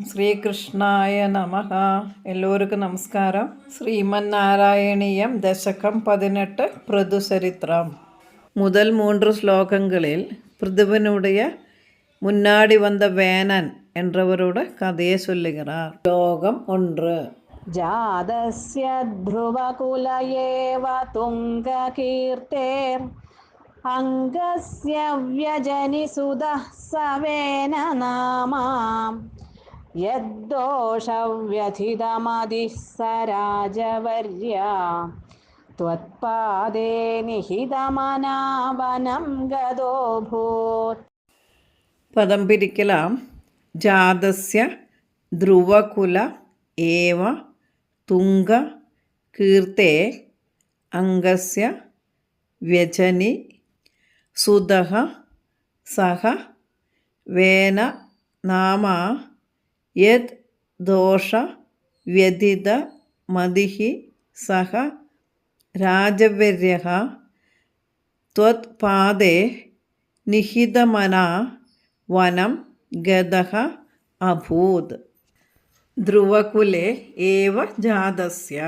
ശ്രീകൃഷ്ണായ നമഃ. എല്ലവർക്കും നമസ്കാരം. ശ്രീമന്നാരായണീയം ദശകം 18 பிரதுசரித்திரம். முதல் 3 ஸ்லோகங்களில் பிருதுவனுடைய முன்னாடி வந்த வேனன் என்றவரோட கதையை சொல்லுகிறார். ஸ்லோகம் 1. ஜாதஸ்ய த்ருவகுல ஏவ துங்ககீர்த்தேர் அங்கஸ்ய வ்யஜனி சுதः சவேன நாமாம் யத்தோஷவ்யதிதமதிः சராஜவர்யா त्वत्पादे निहितमनावनं गदोऽभूत्. പദം പിരിക്കലാം. ജാതസ്യ ധ്രുവകുല ഏവ തുംഗ കീർത്തേ അംഗസ്യ വ്യജനി സുതഃ സഹ വേന നാമ യത് ദോഷ വ്യതിത മതിഹി സഹ രാജവര്യഃ ത്വത്പാദേ നിഹിതമനാ വനം ഗതഃ അഭൂത്. ധ്രുവകുലെ ഏവ ജാതസ്യ,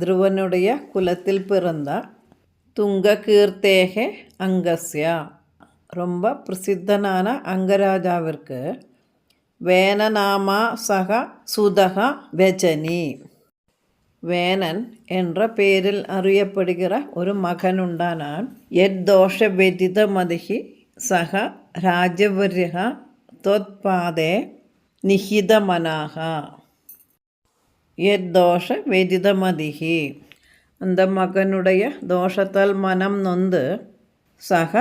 ധ്രുവനുடைய குலத்தில் பிறந்த துங்ககீர்த்தேகே அங்கஸ்ய, ரொம்ப பிரசித்தனான அங்கராஜாவிற்கு வேனநாமா சக சுதக வெஜனி, வேனன் என்ற பெயரில் அறியப்படுகிற ஒரு மகன் உண்டானான். எத் தோஷ வெதித மதிஹி சக ராஜவர்யக தொத்பாதே நிஹிதமனாக. எத் தோஷ வெதித மதிஹி, அந்த மகனுடைய தோஷத்தால் மனம் நொந்து சக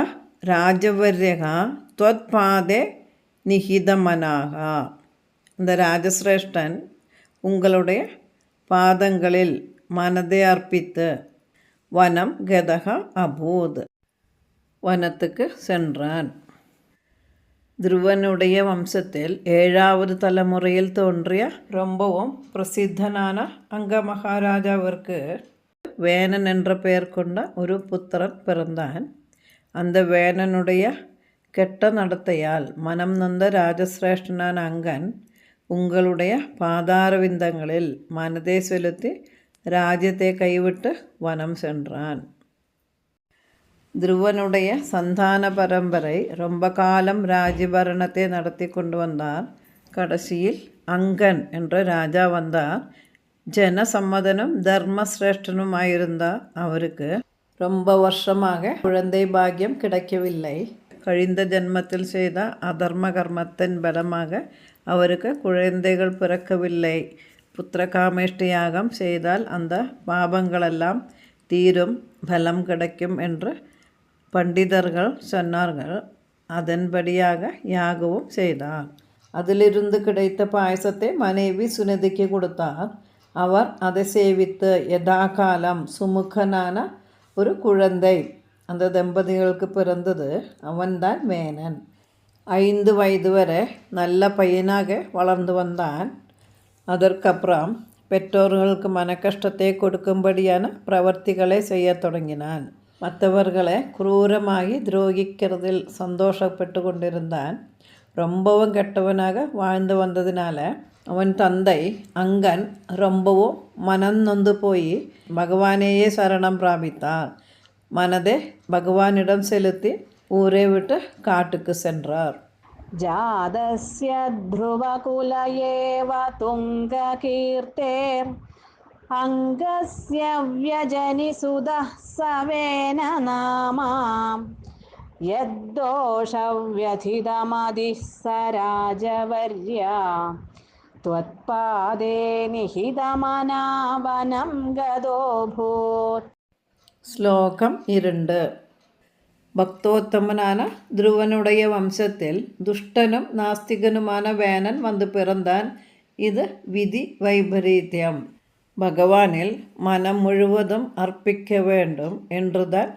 ராஜவர்யக தொத்பாதே நிஹிதமனாக, இந்த ராஜசிரேஷ்டன் உங்களுடைய பாதங்களில் மனதை அர்ப்பித்து வனம் கதக அபூத், வனத்துக்கு சென்றான். ധ്രുവனுடைய வம்சத்தில் 7வது தலைமுறையில் தோன்றிய ரொம்பவும் பிரசித்தனான அங்க மகாராஜாவிற்கு வேனன் என்ற பெயர் கொண்ட ஒரு புத்திரன் பிறந்தான். அந்த வேனனுடைய கெட்ட நடத்தையால் மனம் நொந்த ராஜசிரேஷ்டனான அங்கன் உங்களுடைய பாதாரவிந்தங்களில் மனதை செலுத்தி ராஜ்யத்தை கைவிட்டு வனம் சென்றான். ധ്രുവனுடைய சந்தான பரம்பரை ரொம்ப காலம் ராஜ்யபரணத்தை நடத்தி கொண்டு வந்தார். கடைசியில் அங்கன் என்ற ராஜா வந்தார். ஜனசம்மதனும் தர்மசிரேஷ்டனுமாயிருந்த அவருக்கு ரொம்ப வருஷமாக குழந்தை பாக்கியம் கிடைக்கவில்லை. கழிந்த ஜென்மத்தில் செய்த அதர்ம கர்மத்தின் பலமாக அவருக்கு குழந்தைகள் பிறக்கவில்லை. புத்திரகாமேஷ்டி யாகம் செய்தால் அந்த பாபங்களெல்லாம் தீரும், பலம் கிடைக்கும் என்று பண்டிதர்கள் சொன்னார்கள். அதன்படியாக யாகவும் செய்தார். அதிலிருந்து கிடைத்த பாயசத்தை மனைவி சுனிதிக்கு கொடுத்தார். அவர் அதை சேவித்து யதாகாலம் சுமுகனான ஒரு குழந்தை அந்த தம்பதிகளுக்கு பிறந்தது. அவன்தான் வேனன். 5 வயது வரை நல்ல பையனாக வளர்ந்து வந்தான். அதற்கப்புறம் பெற்றோர்களுக்கு மன கஷ்டத்தை கொடுக்கும்படியான பிரவர்த்திகளை செய்ய தொடங்கினான். மற்றவர்களை குரூரமாகி துரோகிக்கிறதில் சந்தோஷப்பட்டு கொண்டிருந்தான். ரொம்பவும் கெட்டவனாக வாழ்ந்து வந்ததினால அவன் தந்தை அங்கன் ரொம்பவும் மனம் நொந்து போய் பகவானையே சரணம் பிராபித்தார். மனதை பகவானிடம் செலுத்தி ஊரை விட்டு காட்டுக்கு சென்றார். ஜாதஸ்ய த்ருவகுல ஏவ துங்ககீர்த்தேர் அங்கஸ்ய வ்யஜனி சுதः சவேன நாமாம் யத்தோஷவ்யதிதமதிः சராஜவர்யா त्वत्पादे निहितमना वनं गदोऽभूत्. ஸ்லோகம் 2. பக்தோத்தமனான ധ്രുവனுடைய வம்சத்தில் துஷ்டனும் நாஸ்திகனுமான வேனன் வந்து பிறந்தான். இது விதி வைபரீத்தியம். பகவானில் மனம் முழுவதும் அர்ப்பிக்க வேண்டும் என்றுதான்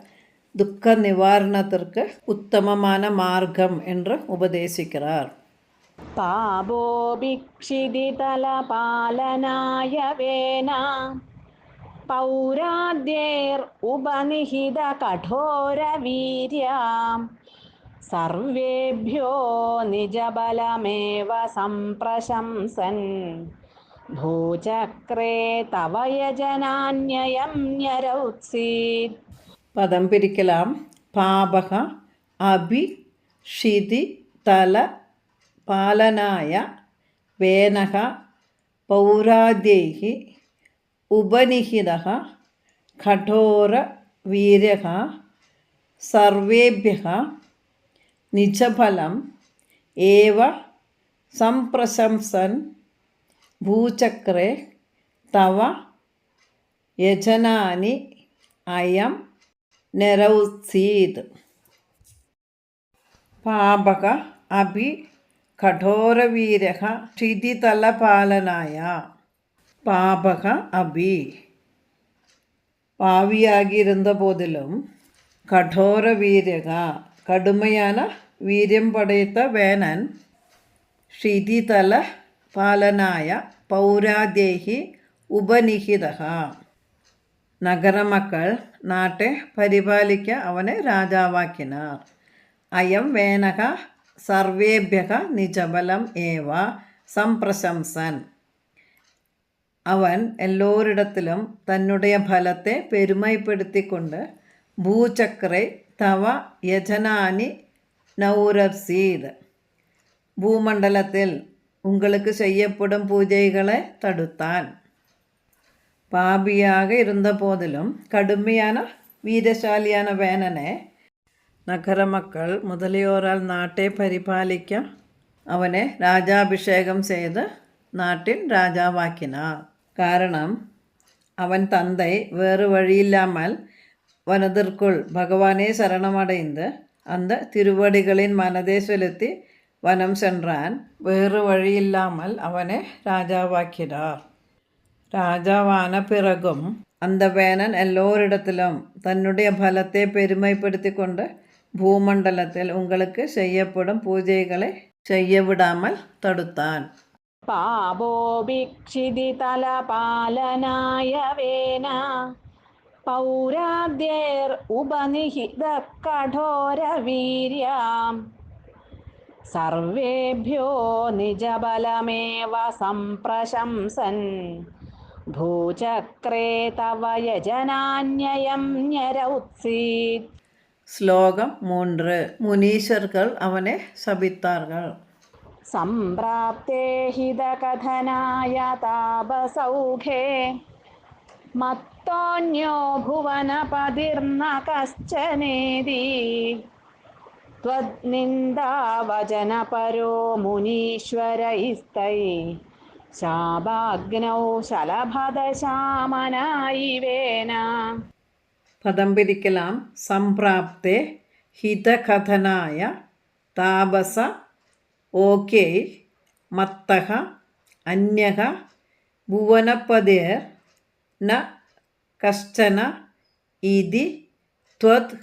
துக்க நிவாரணத்திற்கு உத்தமமான மார்க்கம் என்று உபதேசிக்கிறார். பாபோபிக்ஷிதிதலபாலனாய வேனா பௌராத்யேர் உபநிஹித கடோர வீர்யாம் സർവേഭ്യോ നിജബലമേവ സംപ്രശംസൻ ഭൂചക്രേ തവ യജനാന്യയം ന്യരൗത്സീത്. പദം പിരിക്കലാം. പാപക അഭി ക്ഷിതി തല പാലനായ വേനഃ പൗരാദ്യൈഃ ഉപനിഹിതഃ കഠോര വീര്യഃ സർവേഭ്യഃ നിജഫലം ഏവ സംപ്രശംസൻ ഭൂചക്രേ തവ യജനാനി അയം നിരൗത്സീത്. പാപക അഭി കഠോരവീരഃ ക്ഷിതിതലപാലനായ. பாபக அபி பாவியாகி இருந்த போதிலும் கடோர வீரகா கடுமையான வீரியம் படைத்த வேணன் க்ஷிதிதல பாலனாய പൗരാദേഹി ഉപനിഹിതഃ നഗരമക്കൾ നാട്ടെ പരിപാലിക്ക അവനെ രാജാവാക്കിനാർ. അയം വേനഃ സർവേഭ്യഃ നിജബലം ഏവ സംപ്രശംസൻ അവൻ എല്ലോരിടത്തിലും തന്നുடைய ഫലത്തെ പെരുമയപ്പെടുത്തിക്കൊണ്ട് ഭൂചക്രേ തവ യജനാനി നൗരസീത് ഭൂമണ്ഡലത്തിൽ உங்களுக்கு செய்யப்படும் பூஜைகளை தடுத்தான். பாபியாக இருந்த போதிலும் கடுமையான வீரசாலியான வேணனை നഗര മക്കൾ മുതലിയോരാൽ നാട്ടെ പരിപാലിക്ക അവനെ രാജാഭിഷേകം ചെയ്ത് നാട്ടിൻ രാജാവാക്കിനാർ. കാരണം അവൻ തந்தை வேறு வழியில்லாமல் வனதிற்குள் பகவானே சரணமடைந்து அந்த திருவடிகளின் மனதை செலுத்தி வனம் சென்றான். வேறு வழியில்லாமல் அவனை ராஜாவாக்கினார். ராஜாவான பிறகும் அந்த வேணன் எல்லோரிடத்திலும் தன்னுடைய பலத்தை பெருமைப்படுத்திக் ഭൂമണ്ഡലത്തിൽ உங்களுக்கு செய்யப்படும் பூஜைகளை செய்ய விடாமல் தடுத்தான். പാപോഭിക്ഷിതിതലപാലനായ വേന പൗരാദ്യേർ ഉപനിഹിത കഠോരവീര്യാം സർവേഭ്യോ നിജബലമേവ സംപ്രശംസൻ ഭൂചക്രേ തവ യജനാന്യയം ന്യരൗത്സീത്. ശ്ലോകം 3. മുനീശ്വர்கள் അവനെ ശപിத்தார்கள். സംപ്രാപ്തേ ഹിതകഥനായ താപസൗഖേ മത്തോന്യോ ഭുവനപതിർന കശ്ചനേതി ത്വദ്നിന്ദാവചനപരോ മുനീശ്വരൈസ്തൈ ശാപാഗ്നൗ ശലഭദശാമനായി വേന. പദം പിരിക്കലാം. സംപ്രാപ്തേ ഹിതകഥനായ താപസ ഓകേ മത്തഃ അന്യഃ ഭുവനപതിർ ന കശ്ചന ഇതി ത്വത്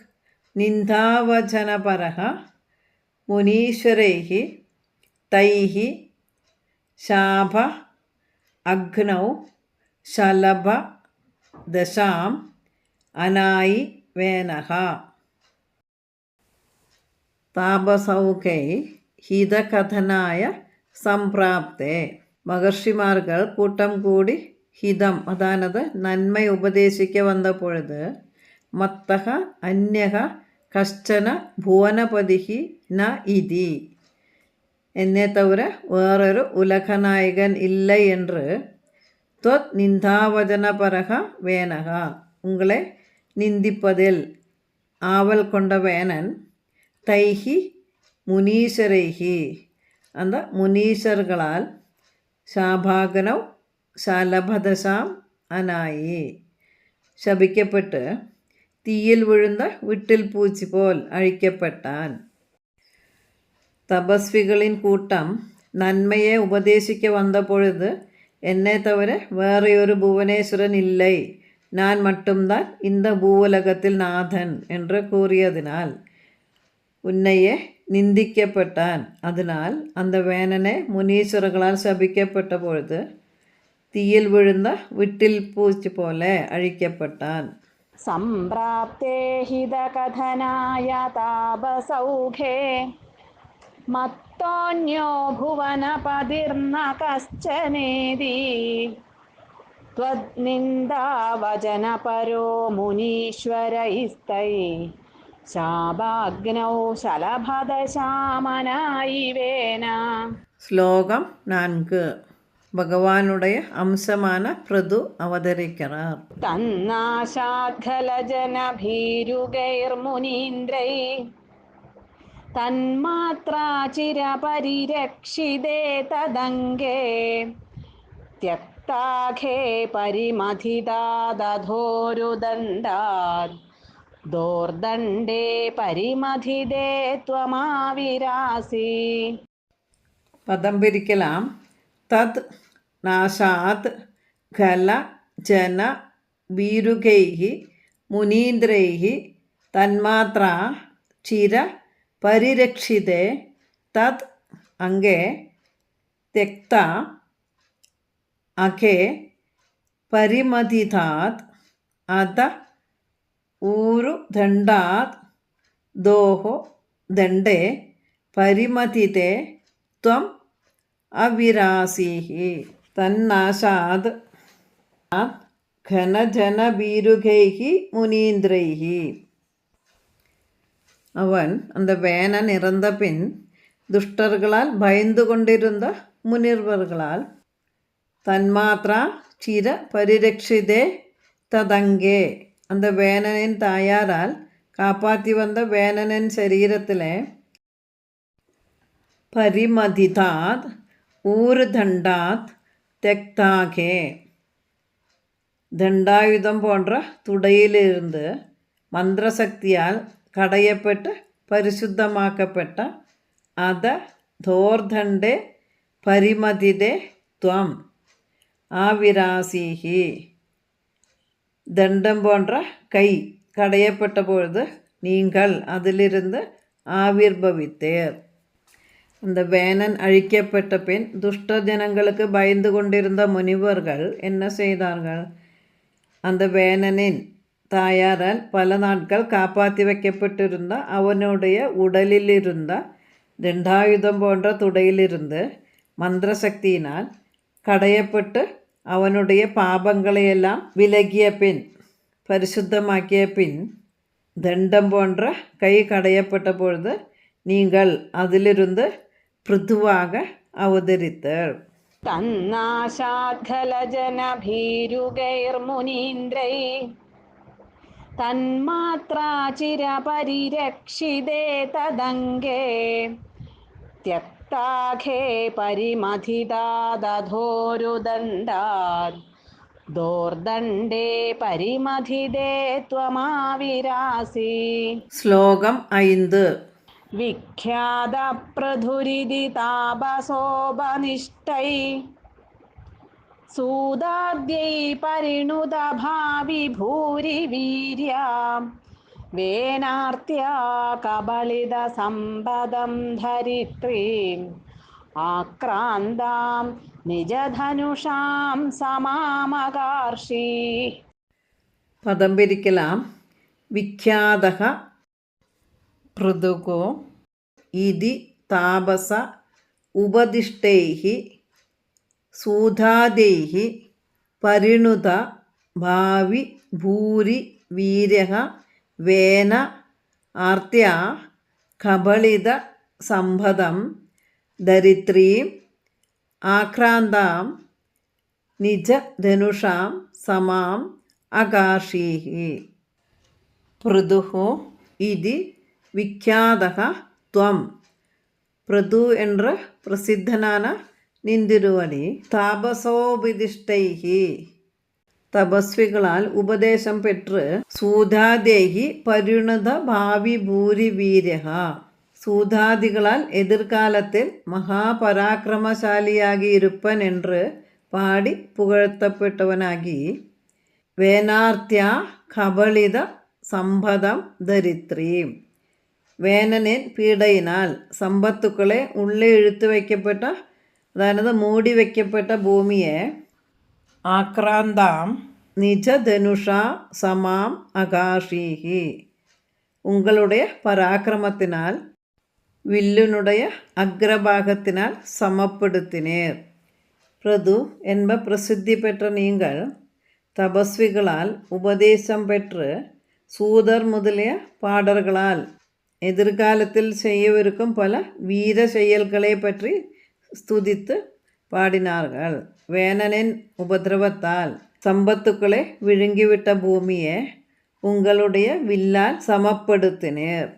നിന്ദാവചനപരഃ മുനീശ്വരൈഃ തൈഃ ശാപ അഗ്നൗ ശലഭ ദശാം അനായി വേനഃ. താപസൗഖൈ ഹിതകഥനായ സംപ്രാപ്തേ മഹർഷിമാர்கள் കൂട്ടം കൂടി ഹിതം അതായത് നന്മ ഉപദേശിക്ക വന്നപ്പോഴത് മത്തഃ അന്യഃ കശ്ചന ഭുവനപതിഃ ന ഇതി എന്നെ തവിர വേറൊരു ഉലകനായകൻ ഇല്ല என்று ത്വത് നിന്ദാവചനപരഃ വേനഃ ഉങ്ങളെ നിന്ദിപ്പതിൽ ആവൽ കൊണ്ട വേനൻ தைஹி முனீஸ்வரைஹி அந்த முனீஸ்வர்களால் ശാപാകനൗ ശലഭദശാം അനായി ശപിക്കപ്പെട്ട് തീയിൽ വീഴുന്ന വിട്ടിൽ പൂച്ചി പോൽ അഴിക്കപ്പെട്ടാൻ. തപസ്വികളിൻ കൂട്ടം നന്മയെ ഉപദേശിക്ക വന്നപ്പോഴത് എന്നെ തവിர വേറെയൊരു ഭുവനേശ്വരൻ இல்லை, நான் மட்டும்தான் இந்த பூவுலகத்தில் நாதன் என்று கூறியதினால் உன்னையே நிந்திக்கப்பட்டான். அதனால் அந்த வேணனை முனீஸ்வரர்களால் ശപിക്കപ്പെട്ട பொழுது തീയിൽ വീഴുന്ന വിട്ടിൽ പൂച്ചി പോലെ അഴിക്കപ്പെട്ടാൻ. സംപ്രാപ്തേ ഹിതകഥനായ താപസൗഖേ മത്തോന്യോ ഭുവനപതിർന്ന കശ്ചനേതി ത്വദ്നിന്ദാവചനപരോ മുനീശ്വരൈസ്തൈ ശാപാഗ്നൗ ശലഭദശാമനായിവേന. ஸ்லோகம் 4. பகவானுடைய அம்சமான பிரது அவதரிக்கிறார். തന്നാശാദ്ഖലജനഭീരുഗൈർമുനീന്ദ്രൈ തന്മാത്രാചിരപരിരക്ഷിതേ തദംഗേ ത്യക്താഖേ പരിമഥിതാദധോരുദണ്ഡാദ് ദോർദണ്ഡേ പരിമഥിതേ ത്വമാവിരാസി. പദം പിരിക്കലാം. തത് നാശാത് ഖല ജന ഭീരുകൈഃ മുനീന്ദ്രൈഃ തന്മാത്രാ ചിര പരിരക്ഷിതേ തത് അംഗേ ത്യക്ത അഖേ പരിമഥിതാത് അത ഊരുദണ്ഡാത് ദോഹോ ദണ്ഡേ പരിമഥിതേ ത്വം അവിരാസീഃ. തന്നാശാത് ഘനജനഭീരുകൈഃ മുനീന്ദ്രൈഃ. அவன் அந்த வேனன் இறந்த பின் துஷ்டர்களால் பயந்து கொண்டிருந்த முனிவர்களால் தன்மாத்ரா சிர பரிரக்ஷிதே ததங்கே அந்த வேனனின் தாயாரால் காப்பாற்றி வந்த வேனனின் சரீரத்தில் പരിമഥിതാത് ഊരുദണ്ഡാത് തെക്താകே தண்டாயுதம் போன்ற துடையிலிருந்து மந்திரசக்தியால் கடையப்பட்டு பரிசுத்தமாக்கப்பட்ட அத தோர்தண்டே പരിമഥിതേ ത്വം ஆவிராசீஹி. தண்டம் போன்ற கை கடையப்பட்ட பொழுது நீங்கள் அதிலிருந்து ஆவிர்பவித்தேர். அந்த வேனன் அழிக்கப்பட்ட பின் துஷ்ட ஜனங்களுக்கு பயந்து கொண்டிருந்த முனிவர்கள் என்ன செய்தார்கள்? அந்த வேனனின் தாயாரால் பல நாட்கள் காப்பாற்றி வைக்கப்பட்டிருந்த அவனுடைய உடலிலிருந்த தண்டாயுதம் போன்ற துடையிலிருந்து மந்திரசக்தியினால் கடையப்பட்டு அவனுடைய பாபங்களையெல்லாம் விலகிய பின் பரிசுத்தமாக்கிய பின் தண்டம் போன்ற கை கடையப்பட்ட பொழுது நீங்கள் அதிலிருந்து பிருதுவாக அவதரித்தர். തന്നാശാദ്ഖലജനഭീരുഗൈർമുനീന്ദ്രൈ തന്മാത്രാചിരപരിരക്ഷിതേ തദംഗേ ത്യക്താഖേ പരിമഥിതാദധോരുദണ്ഡാദ് ദോർദണ്ഡേ പരിമഥിതേ ത്വമാവിരാസി. ശ്ലോകം 5. വിഖ്യാതപ്രധുരിതി താപസോപനിഷ്ടൈ സൂതാദ്യൈ പരിണുതഭാവി ഭൂരി വീര്യാം വേനാർത്യാ കബളിത സമ്പദം ധരിത്രീം ആക്രാന്താം നിജധനുഷാം സമാമകാർഷി. പദം പിരിക്കലാം. വിഖ്യാതഃ പൃഥുകോ ഇതി താപസ ഉപദിഷ്ടൈഃ സൂതാദൈഃ പരിണുത ഭാവി ഭൂരി വീര്യഃ വേന ആർത്യാ കബളിത സമ്പദം ദരിത്രീം ആക്രാന്താം നിജധനുഷാം സമാം അകാർഷീഃ. പൃഥുഃ ഇതി விக்யாதக துவம். பிரது என்ற பிரசித்தனான நிந்திருவடி தாபசோபதிஷ்டைஹி தபஸ்விகளால் உபதேசம் பெற்று சூதாதேகி பரிணத பாவி பூரி வீரகா சூதாதிகளால் எதிர்காலத்தில் மகாபராக்கிரமசாலியாகி இருப்பன் என்று பாடி புகழ்த்தப்பட்டவனாகி വേനാർത്യാ കബളിത സമ്പദം ദരിത്രീം വേനനിൻ പീഡയിനാൽ സമ്പത്തുക്കളെ ഉള്ളിൽ ഇഴുത്തു വയ്ക്കപ്പെട്ട അതായത് മൂടി വയ്ക്കപ്പെട്ട ഭൂമിയെ ആക്രാന്താം നിജധനുഷാ സമാം അകാശീഹി. ഉங்களுடைய പരാക്രമത്തിനാൽ വില്ലിനുடைய அக்ரபாகத்தினால் சமப்படுத்தினேர். பிரது என்ப பிரசித்தி பெற்ற நீங்கள் தபஸ்விகளால் உபதேசம் பெற்று சூதர் முதலிய பாடர்களால் எதிர்காலத்தில் செய்யவிருக்கும் பல வீர செயல்களை பற்றி ஸ்துதித்து பாடினார்கள். வேனனின் உபதிரவத்தால் சம்பத்துக்களை விழுங்கிவிட்ட பூமியை உங்களுடைய வில்லால் சமப்படுத்தினேர்.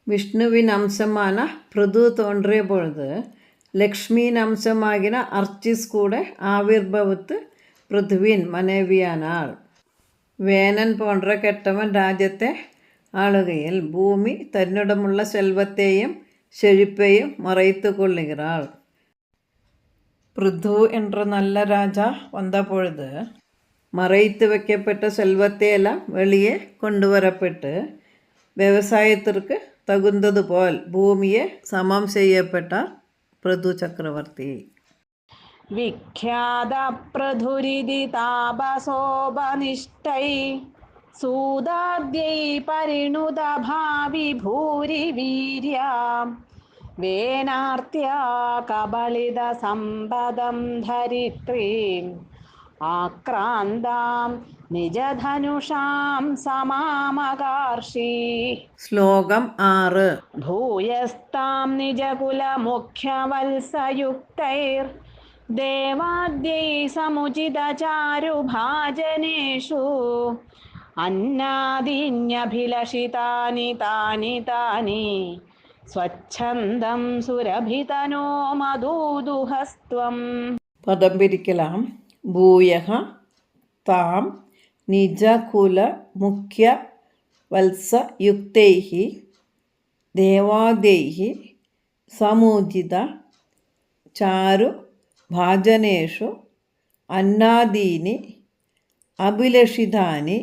വിഷ്ണുവിൻ അംശமான പൃഥു തോன்றிയ பொழுது ലക്ഷ്മിயின் അംശമാകിന അർച്ചിസ് കൂടെ ആവിർഭവിത്ത് പൃഥുവിൻ മനേവിയാനാൾ. വേനൻ പോன்ற കെട്ടവൻ രാജ്യത്തെ ആളുകയിൽ ഭൂമി തന്നിടമുള്ള செல்வத்தையும் செழிப்பையும் மறைத்து கொள்ளுகிறாள். പൃഥു என்ற நல்ல ராஜா வந்த பொழுது மறைத்து வைக்கப்பட்ட செல்வத்தையெல்லாம் வெளியே கொண்டு வரப்பட்டு വ്യവസായത്തിற்கு തകുന്നത് പോൽ ഭൂമിയെ സമം ചെയ്യപ്പെട്ട പൃഥു ചക്രവർത്തി. വിഖ്യാത പൃഥുരിതി താപസോപനിഷ്ഠൈ സൂതാദ്യൈ പരിണുത ഭാവി ഭൂരി വീര്യാം വേനാർത്യാ കബളിത സമ്പദം ധരിത്രീം ആക്രാന്താം നിജധനുഷാം സമാമകാർഷി. ശ്ലോകം 6. ഭൂയസ്താം നിജകുലമുഖ്യവത്സയുക്തൈർ ദേവാദ്യൈ സമുചിതചാരുഭാജനേഷു അന്നാദീന്യഭിലഷിതാനി താനി താനി സ്വച്ഛന്ദം സുരഭിതനോ മധൂദുഹസ്ത്വം. പദം പിരിക്കലാം. ഭൂയഃ താം നിജകുല മുഖ്യ വത്സയുക്തൈഃ ദേവാദ്യൈഃ സമുചിത ചാരു ഭാജനേഷു അന്നാദീനി അഭിലഷിതാനി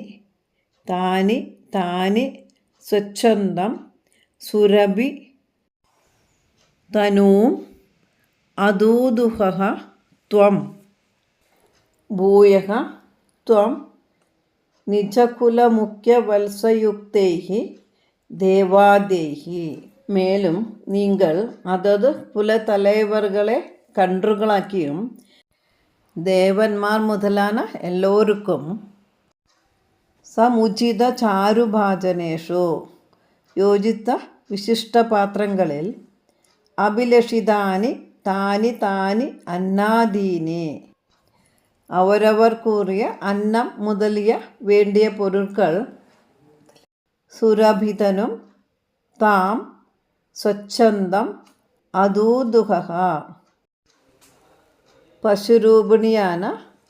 താനി താനി സ്വച്ഛന്ദം സുരഭി തനൂം അദൂദുഹഃ ത്വം. ഭൂയഃ ത്വം നിജകുലമുഖ്യവത്സയുക്തൈഃ தேவாதேஹி. மேலும் நீங்கள் அதது புல தலைவர்களை கன்றுகளாக்கியும் ദേവന്മാർ മുതലാന എല്ലോർക്കും സമുചിത ചാരുഭാജനേഷു യോജിത്ത വിശിഷ്ടപാത്രങ്ങളിൽ അഭിലഷിതാനി താനി താനി അന്നാദീനി അവരവർ കൂറിയ അന്നം മുതലിയ വേണ്ടിയ പൊരുൾകൾ സുരഭിതനും താം സ്വച്ഛന്തം அதூதுகः பசுரூபிணியான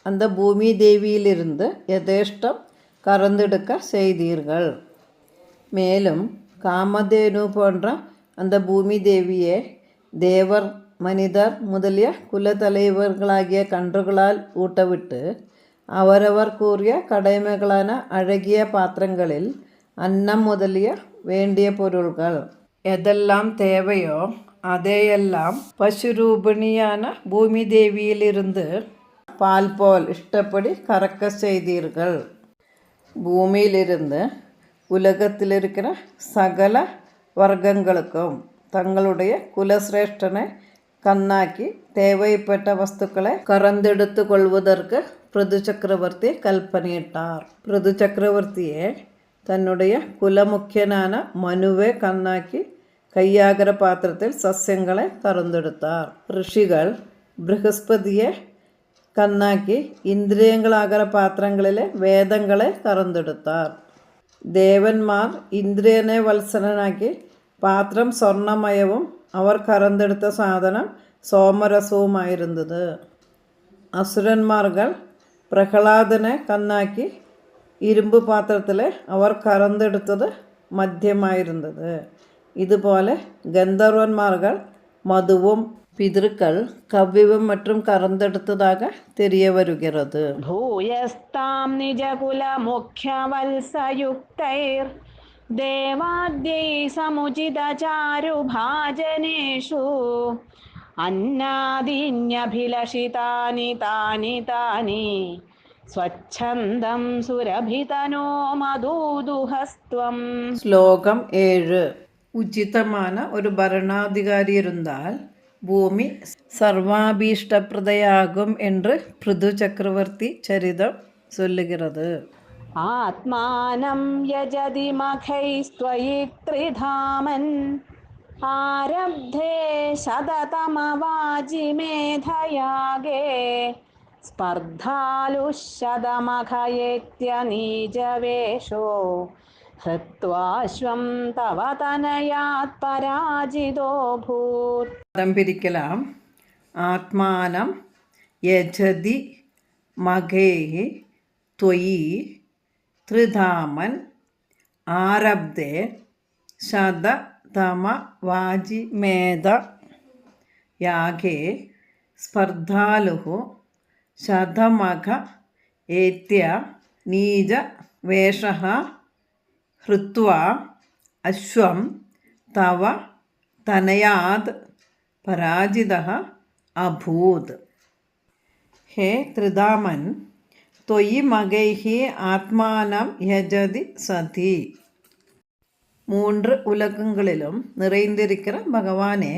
அந்த பூமி தேவியிலிருந்து யதேஷ்டம் கறந்தெடுக்க செய்தீர்கள். மேலும் காமதேனு போன்ற அந்த பூமி தேவியை தேவர் மனிதர் முதலிய குலத்தலைவர்களாகிய கன்றுகளால் ஊட்டவிட்டு அவரவர் கூறிய கடமைகளான அழகிய பாத்திரங்களில் அன்னம் முதலிய வேண்டிய பொருள்கள் எதெல்லாம் தேவையோ അതെയെല്ലാം പശുരൂപിണിயான பூமி தேவியிலிருந்து பால் போல் இஷ்டப்படி கறக்க செய்தீர்கள். பூமியிலிருந்து உலகத்தில் இருக்கிற சகல வர்க்கங்களுக்கும் தங்களுடைய குலசிரேஷ்டனை കണ്ണാക്കി தேவைப்பட்ட വസ്തുക്കളെ കറന്തെടുത്തു കൊള്ളുവதற்கு പൃഥു ചക്രവർത്തി കൽപ്പനയിട്ടാർ. പൃഥു ചക്രവർത്തിയെ തന്നുடைய കുലമുഖ്യനാன മനുവെ കണ്ണാക്കി കയ്യാകര പാത്രത്തിൽ സസ്യങ്ങളെ കറന്തെടുത്താർ. ഋഷികൾ ബൃഹസ്പതിയെ കണ്ണാക്കി ഇന്ദ്രിയങ്ങളാകര പാത്രങ്ങളിലെ വേദങ്ങളെ കറന്തെടുത്താർ. ദേവന്മാർ ഇന്ദ്രിയനെ വത്സരനാക്കി പാത്രം സ്വർണ്ണമയവും അവർ കറന്തെടുത്ത സാധനം സോമരസവുമായിരുന്നത്. അസുരന്മാർകൾ പ്രഹ്ലാദനെ കണ്ണാക്കി ഇരുമ്പ് പാത്രത്തിൽ അവർ കറന്തെടുത്തത് മദ്യമായിരുന്നത്. ഇതുപോലെ ഗന്ധർവന്മാർകൾ മധുവും പിതൃക്കൾ കവ്യവും മറ്റും കറന്തെടുത്തതാക തെരിയ വരുகிறது. ഭൂയസ്താം നിജകുല മുഖ്യവത്സയുക്തൈർ ദേവാദ്യൈ സമുചിത ചാരുഭാജനേഷു അന്നാദീന്യഭിലഷിതാനി താനി താനി സ്വച്ഛന്ദം സുരഭിതനോ മധൂദുഹസ്ത്വം. ശ്ലോകം 7. ഉചിതமான ഒരു ഭരണാധികാരി இருந்தால் பூமி சர்வாபீஷ்டப்பிரதையாகும் என்று பிருது சக்கரவர்த்தி சரிதம் சொல்லுகிறது. ആത്മാനം യജതി മഖൈസ്ത്വയി ത്രിധാമൻ ആരബ്ധേ ശതതമവാജി മേധയാഗേ സ്പർദ്ധാലുശതമഖയേത്യനീജവേഷോ ഹൃത്വാശ്വം തവ തനയാത് പരാജിതോ ഭൂത്. പദം പിരിക്കലാം. ആത്മാനം യജതി മഖൈഹി ത്വയി ത്രിധാമൻ ആരബ്ധേ ശതതമവാജിമേധ യാഗേ സ്പർദ്ധാലുഃ ശതമഖ ഏത്യ നീജ വേഷഃ ഹൃത്വാ അശ്വം തവ തനയാത് പരാജിതഃ അഭൂത്. ഹേ ത്രിധാമൻ, ത്വയി മഖൈഹി ആത്മാനം യജതി സതി. 3 உலகங்களிலும் நிறைந்திருக்கிற பகவானே,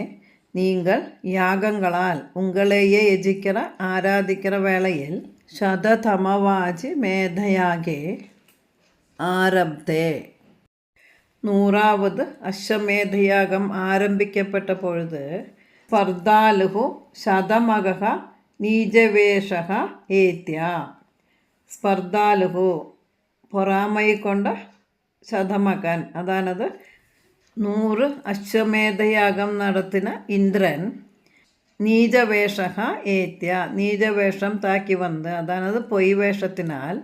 நீங்கள் யாகங்களால் உங்களையே யஜிக்கிற ஆராதிக்கிற வேளையில் ശതതമവാജി മേധയാകെ ആരബ്ധേ 100வது അശ്വമേധയാഗം ആരംഭിക്കപ്പെട്ട പൊഴുത് സ്പർദ്ധാലുഹു ശതമഖ നീജവേഷഃ ഏത്യ. സ്പർദ്ധാലുഹു പൊറാമൈ കൊണ്ട ശതമകൻ, അതാണത് 100 അശ്വമേധയാഗം നടത്തിന ഇന്ദ്രൻ നീജവേഷഃ ഏത്യ, നീജവേഷം താക്കി വന്ന്, അതാണത് പൊയ് വേഷത്തിനാൽ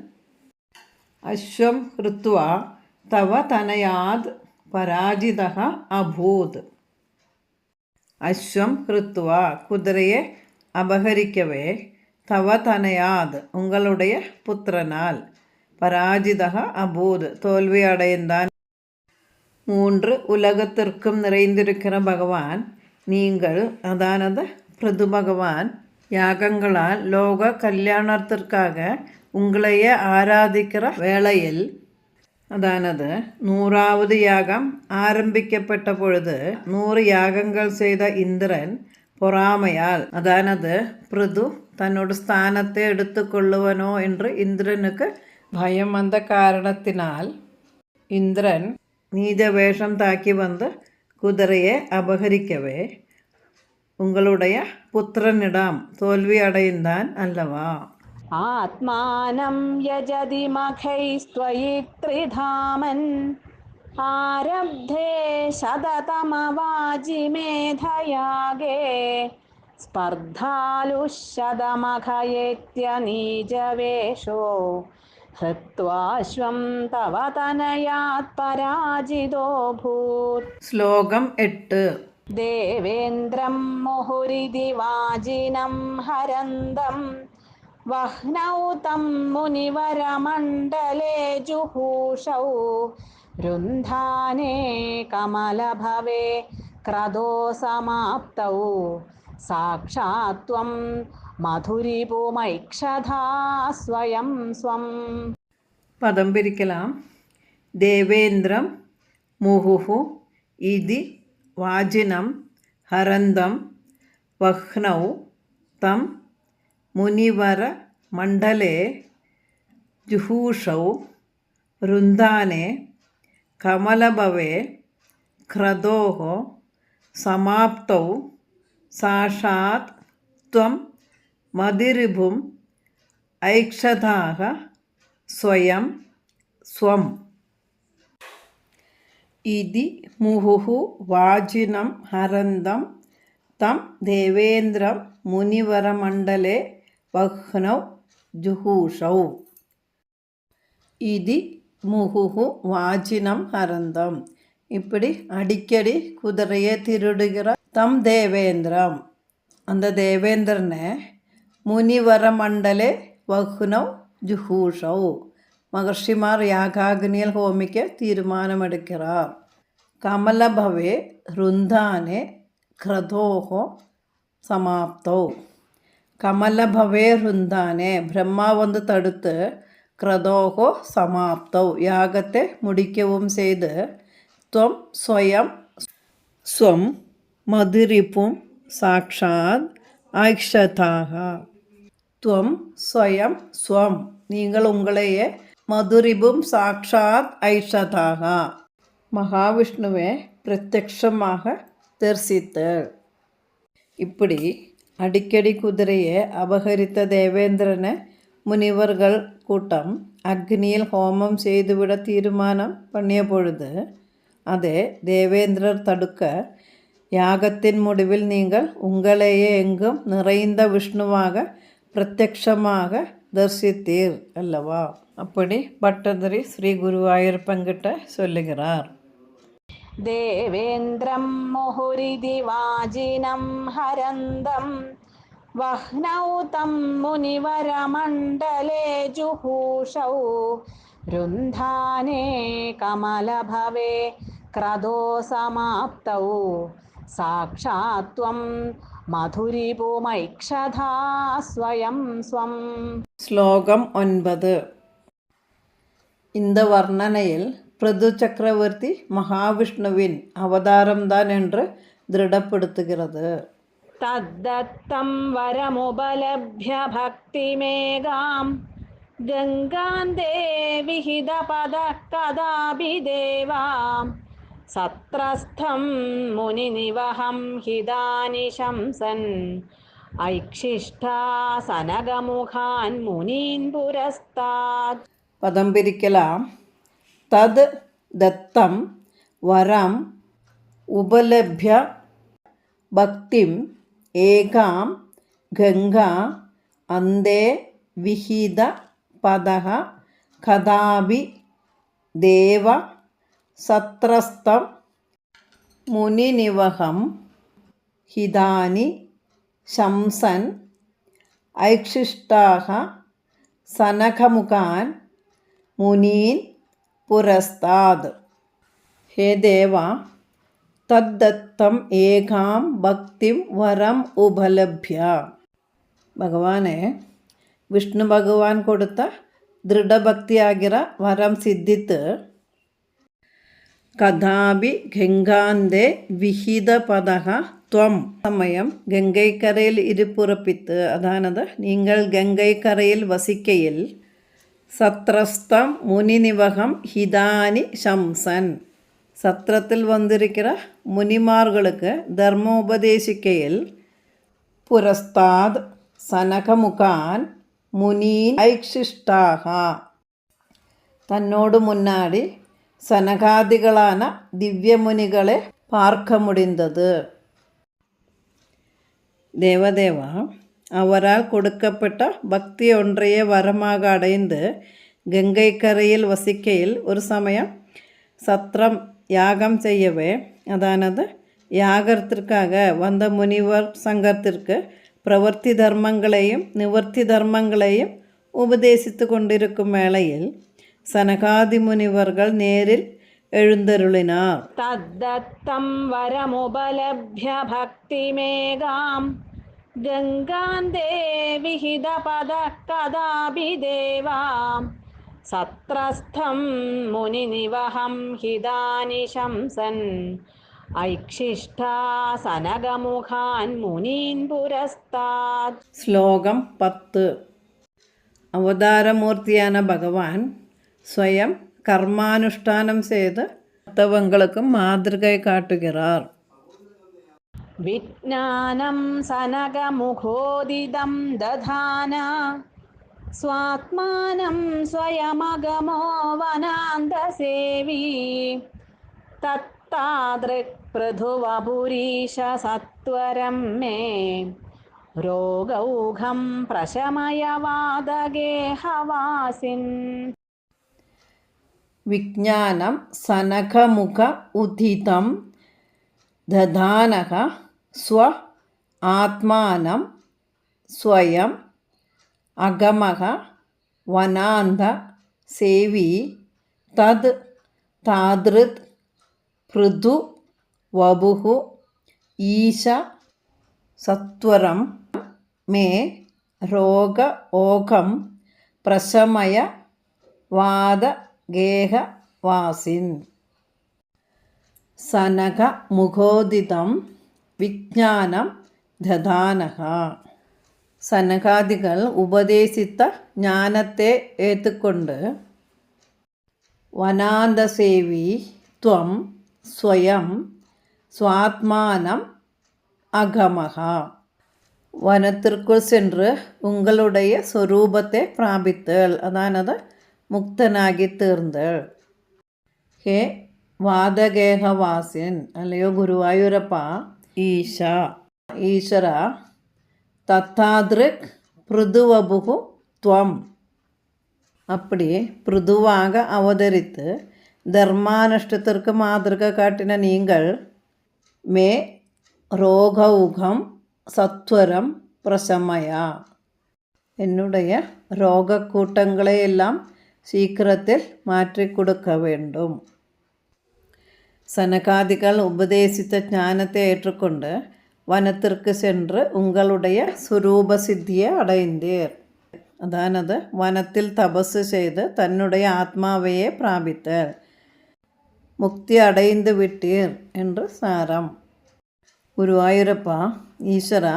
അശ്വം ഹൃത്വ തവ തനയാത് പരാജിതഃ അഭൂത്. അശ്വം ഹൃത്വ കുതിരയെ അപഹരിക്കവേ തവ തനയാത് ഉங்களுடைய പുത്രനാൽ പരാജിതഃ അഭൂത് തോൽവി അടയുந்தான். 3 உலகத்திற்கும் நிறைந்திருக்கிற பகவான், நீங்கள், அதானது பிருது பகவான், யாகங்களால் லோக கல்யாணத்திற்காக உங்களையே ஆராதிக்கிற வேளையில், அதானது 100வது யாகம் ஆரம்பிக்கப்பட்ட பொழுது 100 யாகங்கள் செய்த இந்திரன் பொறாமையால், அதானது பிருது தன்னோட ஸ்தானத்தை எடுத்துக்கொள்ளுவனோ என்று இந்திரனுக்கு பயம் வந்த காரணத்தினால் இந்திரன் நீஜ வேஷம் தாக்கி வந்து குதிரையை அபகரிக்கவே உங்களுடைய புத்திரனிடம் தோல்வி அடைந்தான் அல்லவா. ആത്മാനം യജതി മഖൈസ്ത്വയി ത്രിധാമൻ ആരബ്ധേ ശതതമവാജി മേധയാഗേ സ്പർദ്ധാലുശതമഖയേത്യനീജവേഷോ ഹൃത്വാശ്വം തവ തനയാത് പരാജിതോ ഭൂത്. ശ്ലോകം 8. ദേവേന്ദ്രം മുഹുരിതി വാജിനം ഹരന്തം വഹ്നൗ തം മുനിവരമണ്ഡലേ ജുഹൂഷൗ രുന്ധാനേ കമലഭവേ ക്രദോ സമാപ്തൗ സാക്ഷാത് ത്വം മധുരിപുമൈക്ഷധാ സ്വയം സ്വം. പദം പിരിക്കലാം. ദേവേന്ദ്രം മുഹുഹു ഇതി വാജിനം ഹരന്തം വഹ്നൗ തം മുനിവര മണ്ഡലേ ജുഹൂഷൗ രുന്ധാനേ കമലഭവേ ക്രദോഃ സമാപ്തൗ സാക്ഷാത് ത്വം മതിരിഭും ഐക്ഷതാഃ സ്വയം സ്വം. ഇതി മുഹുഹു വാജിനം ഹരന്തം തം ദേവേന്ദ്രം മുനിവരമണ്ഡലേ വഹ്നൗ ജുഹൂഷൗ. ഇതി முகுஹு வாஜினம் ஹரந்தம், இப்படி அடிக்கடி குதிரையை திருடுகிற தம் தேவேந்திரம், அந்த தேவேந்திரனை முனிவர மண்டலே വഹ്നൗ ജുഹൂഷൗ, മഹർഷിമാർ യാഗാഗ്നിയിൽ ഹോമിക്കാൻ തീരുമാനമെടുக்கிறார். കമലഭവേ രുന്ധാനെ ക്രതോഹോ സമാപ്തൗ, കമലഭവേരുന്താനെ ബ്രഹ്മാവൊന്ന് തടുത്ത് ക്രതോഹോ സമാപ്തൗ യാഗത്തെ മുടിക്കവും ചെയ്ത് ത്വം സ്വയം സ്വം മധുരിപ്പും സാക്ഷാത് ஐக்ஷதாக ത്വം സ്വയം സ്വം നിങ്ങൾ ഉങ്ങളെയെ மதுரிபும் சாட்சாத் ஐஷதாக மகாவிஷ்ணுவை பிரத்யக்ஷமாக தரிசித்தல். இப்படி அடிக்கடி குதிரையை அபகரித்த தேவேந்திரனை முனிவர்கள் கூட்டம் அக்னியில் ஹோமம் செய்துவிட தீர்மானம் பண்ணிய பொழுது அதை தேவேந்திரர் தடுக்க யாகத்தின் முடிவில் நீங்கள் உங்களையே எங்கும் நிறைந்த விஷ்ணுவாக பிரத்யக்ஷமாக தரிசித்தீர் அல்லவா. அப்படி பட்டதிரி ஸ்ரீ குருவாயூரப்பன்கிட்ட சொல்லுகிறார். தேவேந்திரம் முஹுரிதி வாஜினம் ஹரந்தம் வஹ்னௌ தம் முனிவரமண்டலே ஜுஹூஷௌ ருந்தானே கமலபவே க்ரதோ சமாப்தௌ சாக்ஷாத் த்வம் മധുരിപുമൈക്ഷധാ സ്വയം സ്വം. ശ്ലോകം 9. இந்த வர்ணனையில் பிரது சக்கரவர்த்தி மகாவிஷ்ணுவின் அவதாரம்தான் என்று திருடப்படுத்துகிறது. തദ്ദത്തം വരമുപലഭ്യ ഭക്തിമേകാം ഗംഗാന്തേ വിഹിതപദ കദാപി ദേവാം സത്രസ്ഥം മുനിനിവഹം ഹിതാനി ശംസൻ ഐക്ഷിഷ്ടാസനകമുഖാൻ മുനീൻ പുരസ്താത്. പദം പിരിക്കലാം. തത് ദത്തം വരം ഉപലഭ്യ ഭക്തിം ഏകാം ഗംഗാ അന്തേ വിഹിത പദഃ കഥാപി ദേവ സത്രസ്തം മുനിനിവഹം ഹിതാനി ശംസൻ ഐക്ഷിഷ്ടാഃ സനഖമുഖാൻ മുനീൻ പുരസ്താത്. ഹേ ദേവ, തദ്ദത്തം ഏകാം ഭക്തിം വരം ഉപലഭ്യ. ഭഗവാനെ, വിഷ്ണു ഭഗവാൻ കൊടുത്ത ദൃഢഭക്തിയാകിற വരം സിദ്ധിത്ത് കഥാപി ഗംഗാന്തേ വിഹിത പദഃ ത്വം സമയം ഗംഗൈക്കരയിൽ ഇരുപ്പുറപ്പിത്ത്, അതാണത് നിങ്ങൾ ഗംഗൈക്കരയിൽ വസിക്കയിൽ സത്രസ്തം മുനിനിവഹം ഹിതാനി ശംസൻ சத்திரத்தில் வந்திருக்கிற முனிமார்களுக்கு தர்மம் உபதேசிக்கையில் புரஸ்தாத் சனகமுகான் முனீன் ஐக்ஷிஷ்டாக தன்னோடு முன்னாடி சனகாதிகளான திவ்யமுனிகளை பார்க்க முடிந்தது. தேவதேவா, அவரால் கொடுக்கப்பட்ட பக்தி ஒன்றையே வரமாக அடைந்து கங்கை கரையில் வசிக்கையில் ஒரு சமயம் சத்திரம் யாகம் செய்யவே, அதானது யாகத்திற்காக வந்த முனிவர் சங்கத்திற்கு பிரவர்த்தி தர்மங்களையும் நிவர்த்தி தர்மங்களையும் உபதேசித்து கொண்டிருக்கும் வேளையில் சனகாதி முனிவர்கள் நேரில் எழுந்தருளினார். தத்தம் வரமுபலഭ്യ ഭക്തിമേകാം ഗംഗാന്തേ വിഹിത പദ കദാപി ദേവാം സത്രസ്ഥം മുനിനിവഹം ഹിതാനി ശംസൻ ഐക്ഷിഷ്ടാസനകമുഖാൻ മുനീൻ പുരസ്താത്. ശ്ലോകം 10. അവതാരമൂർത്തിயான பகவான் സ്വയം கர்மானுஷ்டானம் செய்து மற்றவங்களுக்கும் மாதൃகை காட்டுகிறார். വിജ്ഞാനം സനകമുഖോദിതം ദധാന സ്വാത്മാനം സ്വയമഗമോ വനാന്തസേവി തത്താദൃക് പൃഥുവപുരീശ സത്വരം മേ രോഗൗഘം പ്രശമയ വാതഗേഹവാസിൻ. വിജ്ഞാനം സനകമുഖ ഉദിതം ദധാനഃ സ്വ ആത്മാനം സ്വയം അഗമഃ വനാന്ത സേവി തത് താദൃത് പൃഥു വപുഃ ഈശ സത്വരം മേ രോഗ ഓഘം പ്രശമയ വാതഗേഹവാസിൻ. സനക മുഖോദിതം വിജ്ഞാനം ദധാനഃ. സനകാദികൾ ഉപദേശിത്ത ജ്ഞാനത്തെ ഏറ്റുകൊണ്ട് വനാന്തസേവി ത്വം സ്വയം സ്വാത്മാനം അഗമഃ. വനത്തിற்குள் சென்று உங்களுடைய സ്വരൂപത്തെ പ്രാപിത്തൽ, അതാണത് മുക്തനാകി തീർന്നൽ. ഹേ വാതഗേഹവാസിൻ, അല്ലയോ ഗുരുവായൂരപ്പ, ഈശ ഈശ്വര, தத்தாத்ருக் பிருதுவபுகு துவம், அப்படி பிருதுவாக அவதரித்து தர்மானுஷ்டத்திற்கு மாதൃക காட்டின நீங்கள், மே ரோகௌகம் சத்வரம் பிரசமய, என்னுடைய രോഗക്കൂട്ടങ്ങളെയെല്ലാം ശീഘ്രത്തിൽ മാറ്റിക്കൊടുക്ക வேண்டும். സനകാദികൾ ഉപദേശിച്ച ജ്ഞാനത്തെ ഏറ്റുകൊണ്ട് വനത്തിற்கு சென்று உங்களுடைய സ്വരൂപ സിദ്ധിയെ അടൈந்தீர், അതാണത് വനത്തിൽ തപസ് ചെയ്ത് തന്നുடைய ആത്മാവയെ പ്രാപിത്തൽ, മുക്തി അടൈந்து விட்டீர் என்று சாரம். ഗുരുവായൂരപ്പ, ഈശ്വര,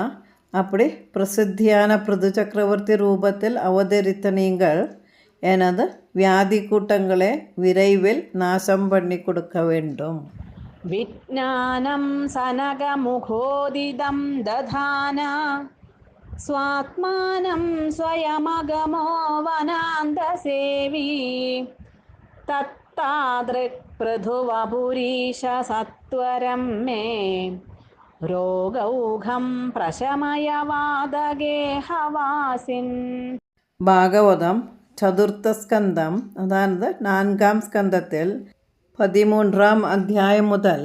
அப்படி பிரசித்தியான பிருது சக்கரவர்த்தி ரூபத்தில் அவதரித்த நீங்கள் எனது வியாதி கூட்டங்களை விரைவில் நாசம் பண்ணி கொடுக்க வேண்டும். വിജ്ഞാനം സനകമുഖോദിതം ദധാന സ്വാത്മാനം സ്വയമഗമോ വനാന്തസേവി തത്താദൃക് പൃഥുവപുരീശ സത്വരം മേ രോഗൗഘം പ്രശമയ വാതഗേഹവാസിൻ. ഭാഗവതം ചതുർത്ഥ സ്കന്ധം, അതായത് 4ാം സ്കന്ധത്തിൽ 13ാം അധ്യായം മുതൽ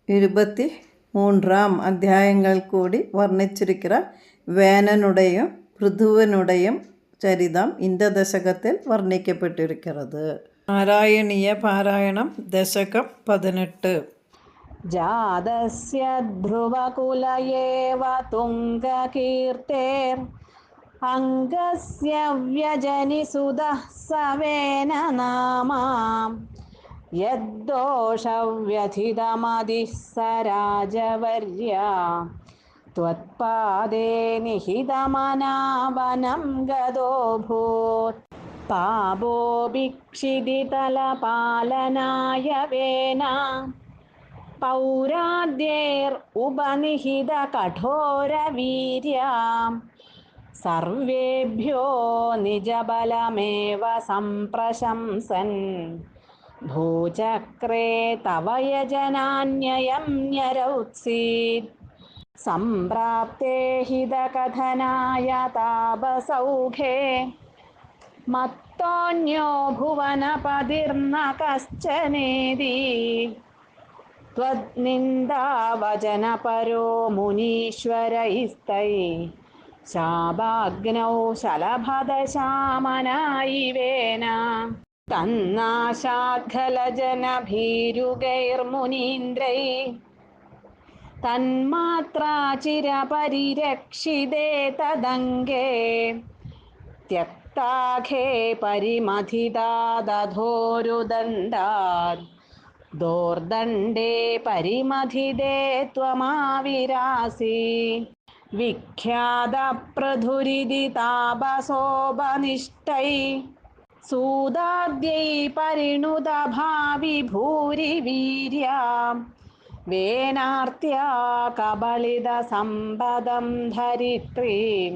23ാം അധ്യായങ്ങൾ കൂടി വർണ്ണിച്ചിരിക്കുന്ന വേനനുടെയും പൃഥുവിനുടെയും ചരിതം இந்த ദശകത്തിൽ വർണ്ണിക്കപ്പെട്ടിരിക്കുന്നത്. നാരായണീയ പാരായണം ദശകം 18. ജാതസ്യ ധ്രുവകുലയേവ തുംഗകീർത്തേർ അംഗസ്യ വ്യജനിസുതഃ സവേന നാമാം യദ്ദോഷവ്യഥിതമതിഃ സ രാജവർയ ത്വത്പാദേ നിഹിതമനാവനം ഗതോഭൂത്. പാപോഭിക്ഷിതിതലപാലനായ വേന പൗരാദ്യേർ ഉപനിഹിത കഠോരവീര്യ സർവേഭ്യോ നിജബലമേവ സംപ്രശംസൻ ഭൂചക്രേ തവ യജനാന്യയം ന്യരൗത്സീത്. സംപ്രാപ്തേ ഹിതകഥനായ താപസൗഖേ മത്തോന്യോ ഭുവനപതിർന കശ്ചനേതി. ത്വദ്നിന്ദാവചനപരോ മുനീശ്വരൈസ്തൈ ശാപാഗ്നൗ ശലഭദശാമനായിവേന തന്നാശാദ്ഖലജനഭീരുഗൈർമുനീന്ദ്രൈ തന്മാത്രാചിരപരിരക്ഷിതേ തദംഗേ ത്യക്താഖേ പരിമഥിതാദധോരുദണ്ഡാത് ദോർദണ്ഡേ പരിമഥിതേ ത്വമാവിരാസി. വിഖ്യാതപ്രധുരിതി താപസോപനിഷ്ടൈ സൂതാദ്യൈ പരിണുതഭാവി ഭൂരി വീര്യ വേനാർത്യാ കബളിത സമ്പദം ധരിത്രീം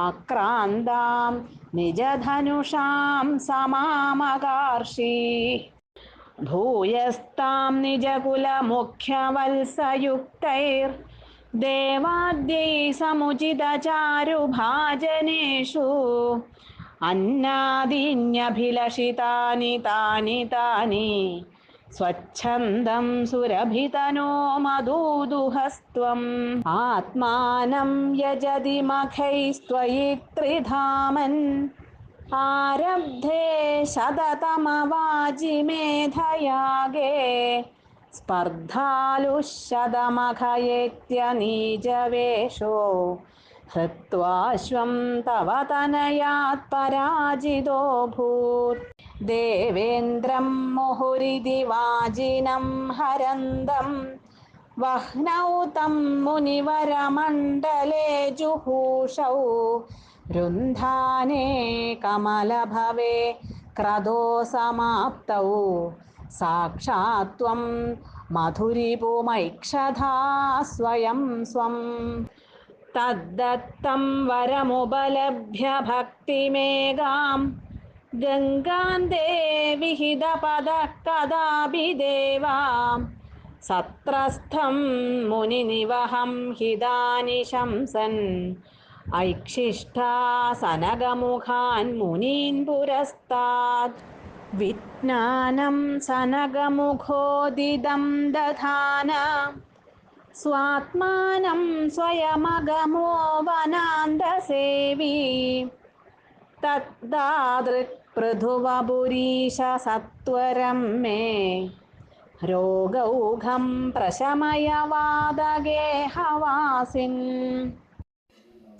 ആക്രാന്താം നിജധനുഷാം സമാമകാർഷി. ഭൂയസ്താം നിജകുലമുഖ്യവത്സയുക്തൈർ ദേവാദ്യൈ സമുചിതചാരുഭാജനേഷു അന്നാദീന്യഭിലഷിതാനി താനി താനി സ്വച്ഛന്ദം സുരഭിതനോ മധൂദുഹസ്ത്വം. ആത്മാനം യജതി മഖൈസ്ത്വയി ത്രിധാമൻ ആരബ്ധേ ശതതമവാജിമേധയാഗേ സ്പർദ്ധാലുഃ ശതമഖയേത്യനീജവേഷോ ഹൃത്വാശ്വം തവ തനയാത് പരാജിതോऽഭൂത് ദേവേന്ദ്രം മുഹുരിതി വാജിനം ഹരന്തം വഹ്നൗ തം മുനിവരമണ്ഡലേ ജുഹൂഷൗ രുന്ധാനേ കമലഭവേ ക്രതോ സമാപ്തൗ സാക്ഷാത് ത്വം മധുരിപുമൈക്ഷധാ സ്വയം സ്വം തദ്ദത്തം വരമുപലഭ്യ ഭക്തിമേകാം ഗംഗാന്തേ വിഹിതപദഃ കദാപി ദേവാം സത്രസ്ഥം മുനിനിവഹം ഹിതാനി ശംസൻ ഐക്ഷിഷ്ടാസനകമുഖാൻ മുനീൻ പുരസ്താത് വിജ്ഞാനം സനകമുഖോദിതം ദധാന സ്വാത്മാനം സ്വയമഗമോ വനാന്തസേവി തദ്ദാദൃക് പൃഥുവപുരീശ സത്വരം മേ രോഗൗഘം പ്രശമയ വാദഗേഹവാസിൻ.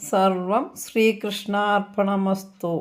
സർവം ശ്രീകൃഷ്ണാർപ്പണമസ്തു.